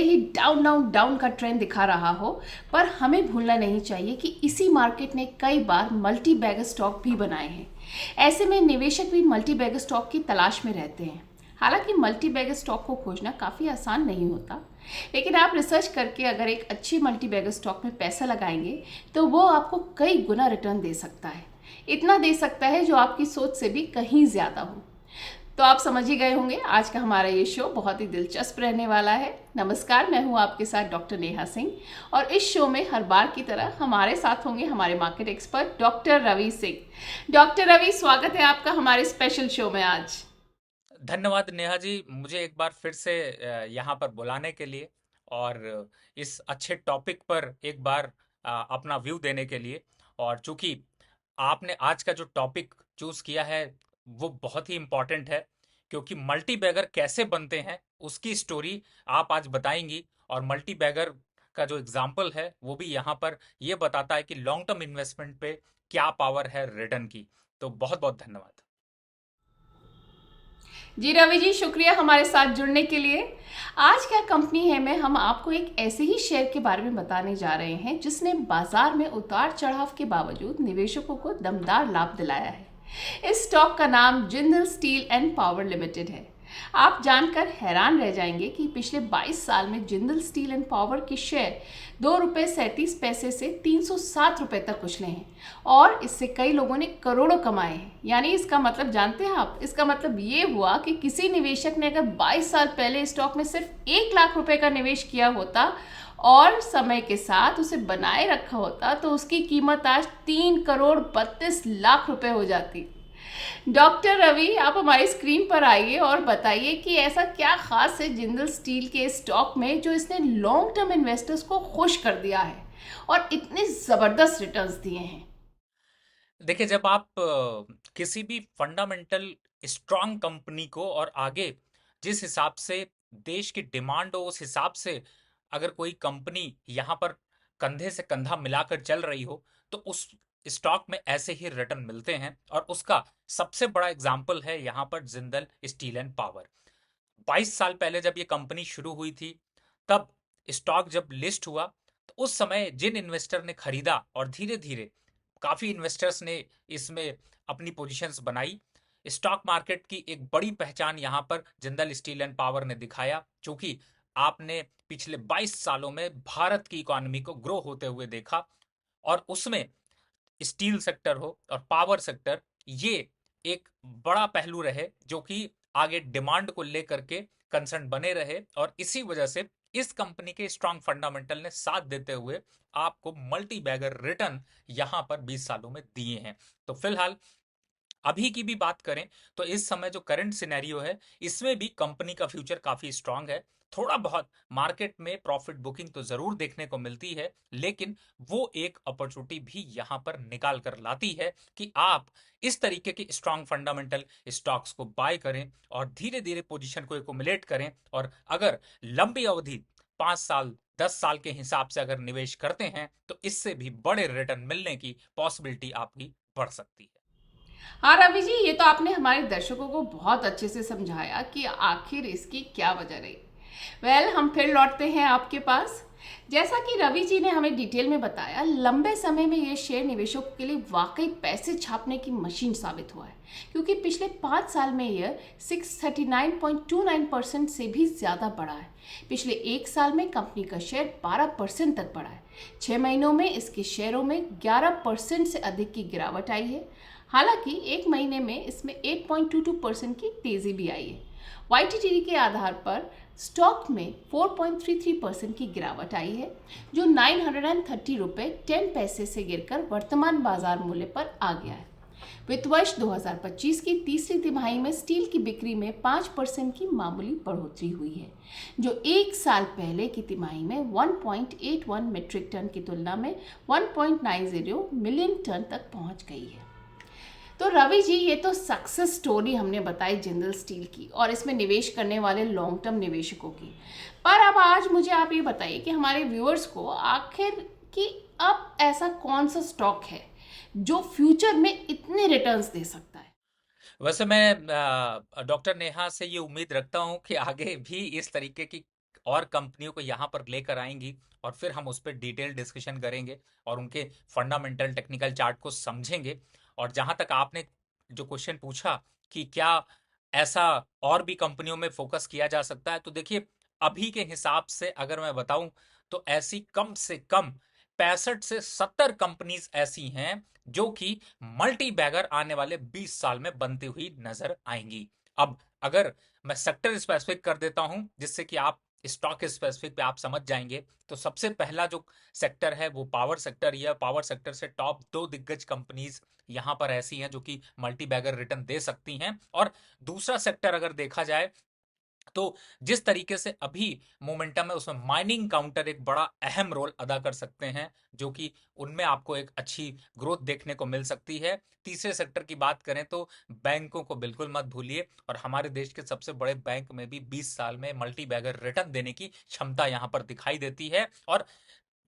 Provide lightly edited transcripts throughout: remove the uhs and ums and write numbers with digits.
ही down down down का trend दिखा रहा हो, पर हमें भूलना नहीं चाहिए कि इसी मार्केट ने कई बार मल्टी बैगर स्टॉक भी बनाए हैं। ऐसे में निवेशक भी मल्टी बैगर स्टॉक की तलाश में रहते हैं। हालांकि मल्टी बैगर स्टॉक को खोजना काफ़ी आसान नहीं होता, लेकिन आप रिसर्च करके अगर एक अच्छी मल्टी बैगर स्टॉक में पैसा लगाएंगे तो वो आपको कई गुना रिटर्न दे सकता है। इतना दे सकता है जो आपकी सोच से भी कहीं ज़्यादा हो। तो आप समझ ही गए होंगे आज का हमारा ये शो बहुत ही दिलचस्प रहने वाला है। नमस्कार, मैं हूँ आपके साथ डॉक्टर नेहा सिंह, और इस शो में हर बार की तरह हमारे साथ होंगे हमारे market expert doctor Ravi Singh. Doctor Ravi, स्वागत है आपका हमारे स्पेशल शो में आज। धन्यवाद नेहा जी, मुझे एक बार फिर से यहाँ पर बुलाने के लिए और इस अच्छे टॉपिक पर एक बार अपना व्यू देने के लिए। और चूंकि आपने आज का जो टॉपिक चूज किया है वो बहुत ही इम्पोर्टेंट है, क्योंकि मल्टी बैगर कैसे बनते हैं उसकी स्टोरी आप आज बताएंगी। और मल्टी बैगर का जो एग्जाम्पल है वो भी यहाँ पर ये बताता है कि लॉन्ग टर्म इन्वेस्टमेंट पे क्या पावर है रिटर्न की। तो बहुत बहुत धन्यवाद। जी रवि जी, शुक्रिया हमारे साथ जुड़ने के लिए। आज क्या कंपनी है में हम आपको एक ऐसे ही शेयर के बारे में बताने जा रहे हैं जिसने बाजार में उतार चढ़ाव के बावजूद निवेशकों को दमदार लाभ दिलाया है। इस स्टॉक का नाम Jindal steel and power limited है। आप जानकर हैरान रह जाएंगे कि पिछले 22 साल में जिंदल स्टील एंड पावर के शेयर ₹2.37 से ₹307 तक उछले हैं, और इससे कई लोगों ने करोड़ों कमाए हैं। यानी इसका मतलब जानते हैं आप, इसका मतलब ये हुआ कि किसी निवेशक ने अगर 22 साल पहले स्टॉक में सिर्फ 1 लाख रुपए का निवेश किया होता और समय के साथ उसे बनाए रखा होता तो उसकी कीमत आज 3 करोड़ 32 लाख रुपए हो जाती। डॉक्टर रवि, आप हमारी स्क्रीन पर आइए और बताइए कि ऐसा क्या खास है जिंदल स्टील के स्टॉक में जो इसने लॉन्ग टर्म इन्वेस्टर्स को खुश कर दिया है और इतने जबरदस्त रिटर्न्स दिए हैं। देखिए, जब आप किसी भी फंडामेंटल स्ट्रांग कंपनी को और आगे जिस हिसाब से देश की डिमांड हो उस हिसाब से अगर कोई कंपनी यहाँ पर कंधे से कंधा मिलाकर चल रही हो तो उस स्टॉक में ऐसे ही रिटर्न मिलते हैं। और उसका सबसे बड़ा एग्जाम्पल है यहाँ पर जिंदल स्टील एंड पावर। 22 साल पहले जब ये कंपनी शुरू हुई थी, तब स्टॉक जब लिस्ट हुआ तो उस समय जिन इन्वेस्टर ने खरीदा और धीरे धीरे काफी इन्वेस्टर्स ने इसमें अपनी पोजीशंस बनाई। स्टॉक मार्केट की एक बड़ी पहचान यहाँ पर जिंदल स्टील एंड पावर ने दिखाया, क्योंकि आपने पिछले 22 सालों में भारत की इकोनॉमी को ग्रो होते हुए देखा। और उसमें स्टील सेक्टर हो और पावर सेक्टर, ये एक बड़ा पहलू रहे जो कि आगे डिमांड को लेकर के कंसर्न बने रहे। और इसी वजह से इस कंपनी के स्ट्रांग फंडामेंटल ने साथ देते हुए आपको मल्टी बैगर रिटर्न यहां पर 20 सालों में दिए हैं। तो फिलहाल अभी की भी बात करें तो इस समय जो करंट सिनेरियो है इसमें भी कंपनी का फ्यूचर काफी स्ट्रांग है। थोड़ा बहुत मार्केट में प्रॉफिट बुकिंग तो जरूर देखने को मिलती है, लेकिन वो एक अपॉर्चुनिटी भी यहां पर निकाल कर लाती है कि आप इस तरीके की स्ट्रांग फंडामेंटल स्टॉक्स को बाय करें और धीरे धीरे पोजीशन को एकुमुलेट करें। और अगर लंबी अवधि 5 साल 10 साल के हिसाब से अगर निवेश करते हैं तो इससे भी बड़े रिटर्न मिलने की पॉसिबिलिटी आपकी बढ़ सकती है। हाँ रवि जी, ये तो आपने हमारे दर्शकों को बहुत अच्छे से समझाया कि आखिर इसकी क्या वजह रही। हम फिर लौटते हैं आपके पास। जैसा कि रवि जी ने हमें डिटेल में बताया, लंबे समय में ये शेयर निवेशकों के लिए वाकई पैसे छापने की मशीन साबित हुआ है, क्योंकि पिछले 5 साल में यह 639.29% से भी ज़्यादा बढ़ा है। पिछले 1 साल में कंपनी का शेयर 12% तक बढ़ा है। 6 महीनों में इसके शेयरों में 11% से अधिक की गिरावट आई है। हालांकि 1 महीने में इसमें 8.22% की तेज़ी भी आई है। YTD के आधार पर स्टॉक में 4.33% की गिरावट आई है, जो ₹930.10 से गिरकर वर्तमान बाजार मूल्य पर आ गया है। वित्त वर्ष 2025 की तीसरी तिमाही में स्टील की बिक्री में 5% की मामूली बढ़ोतरी हुई है, जो 1 साल पहले की तिमाही में 1.81 मीट्रिक टन की तुलना में 1.90 मिलियन टन तक पहुंच गई है। तो रवि जी, ये तो सक्सेस स्टोरी हमने बताई जिंदल स्टील की और इसमें निवेश करने वाले लॉन्ग टर्म निवेशकों की। पर अब आज मुझे आप ये बताइए कि हमारे व्यूअर्स को आखिर कि अब ऐसा कौन सा स्टॉक है जो फ्यूचर में इतने रिटर्न्स दे सकता है। वैसे मैं डॉक्टर नेहा से ये उम्मीद रखता हूँ कि आगे भी इस तरीके की और कंपनियों को यहाँ पर लेकर आएंगी और फिर हम उस पर डिटेल डिस्कशन करेंगे और उनके फंडामेंटल टेक्निकल चार्ट को समझेंगे। और जहाँ तक आपने जो क्वेश्चन पूछा कि क्या ऐसा और भी कंपनियों में फोकस किया जा सकता है, तो देखिए अभी के हिसाब से अगर मैं बताऊं तो ऐसी कम से कम 65 से 70 कंपनीज ऐसी हैं जो कि मल्टी बैगर आने वाले 20 साल में बनती हुई नजर आएंगी। अब अगर मैं सेक्टर स्पेसिफिक कर देता हूं जिससे कि आप स्टॉक स्पेसिफिक पे आप समझ जाएंगे, तो सबसे पहला जो सेक्टर है वो पावर सेक्टर। या पावर सेक्टर से टॉप 2 दिग्गज कंपनीज यहां पर ऐसी हैं जो कि मल्टी बैगर रिटर्न दे सकती हैं। और दूसरा सेक्टर अगर देखा जाए तो जिस तरीके से अभी मोमेंटम है उसमें माइनिंग काउंटर एक बड़ा अहम रोल अदा कर सकते हैं, जो कि उनमें आपको एक अच्छी ग्रोथ देखने को मिल सकती है। तीसरे सेक्टर की बात करें तो बैंकों को बिल्कुल मत भूलिए, और हमारे देश के सबसे बड़े बैंक में भी 20 साल में मल्टी बैगर रिटर्न देने की क्षमता यहां पर दिखाई देती है। और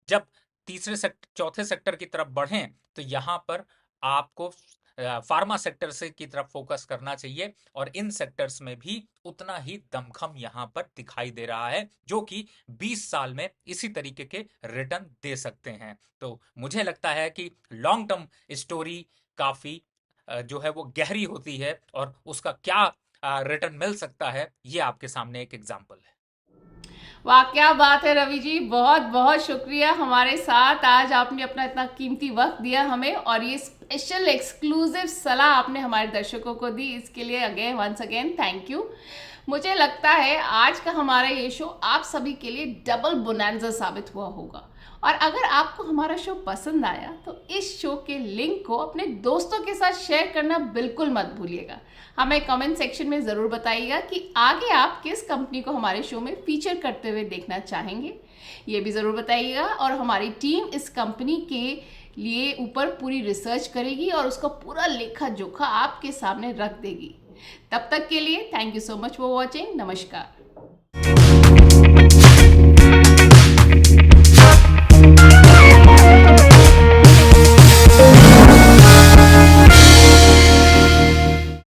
जब तीसरे सेक्टर चौथे सेक्टर की तरफ बढ़ें तो यहां पर आपको फार्मा सेक्टर से की तरफ फोकस करना चाहिए, और इन सेक्टर्स में भी उतना ही दमखम यहां पर दिखाई दे रहा है जो कि 20 साल में इसी तरीके के रिटर्न दे सकते हैं। तो मुझे लगता है कि लॉन्ग टर्म स्टोरी काफी जो है वो गहरी होती है, और उसका क्या रिटर्न मिल सकता है ये आपके सामने एक एग्जाम्पल है। वाह, क्या बात है रवि जी, बहुत बहुत शुक्रिया हमारे साथ आज आपने अपना इतना कीमती वक्त दिया हमें, और ये स्पेशल एक्सक्लूसिव सलाह आपने हमारे दर्शकों को दी, इसके लिए again once again thank you. मुझे लगता है आज का हमारा ये शो आप सभी के लिए डबल बोनांजा साबित हुआ होगा, और अगर आपको हमारा शो पसंद आया तो इस शो के लिंक को अपने दोस्तों के साथ शेयर करना बिल्कुल मत भूलिएगा। हमें कमेंट सेक्शन में ज़रूर बताइएगा कि आगे आप किस कंपनी को हमारे शो में फीचर करते हुए देखना चाहेंगे, ये भी ज़रूर बताइएगा। और हमारी टीम इस कंपनी के लिए ऊपर पूरी रिसर्च करेगी और उसका पूरा लेखा जोखा आपके सामने रख देगी। तब तक के लिए thank you so much for watching. नमस्कार।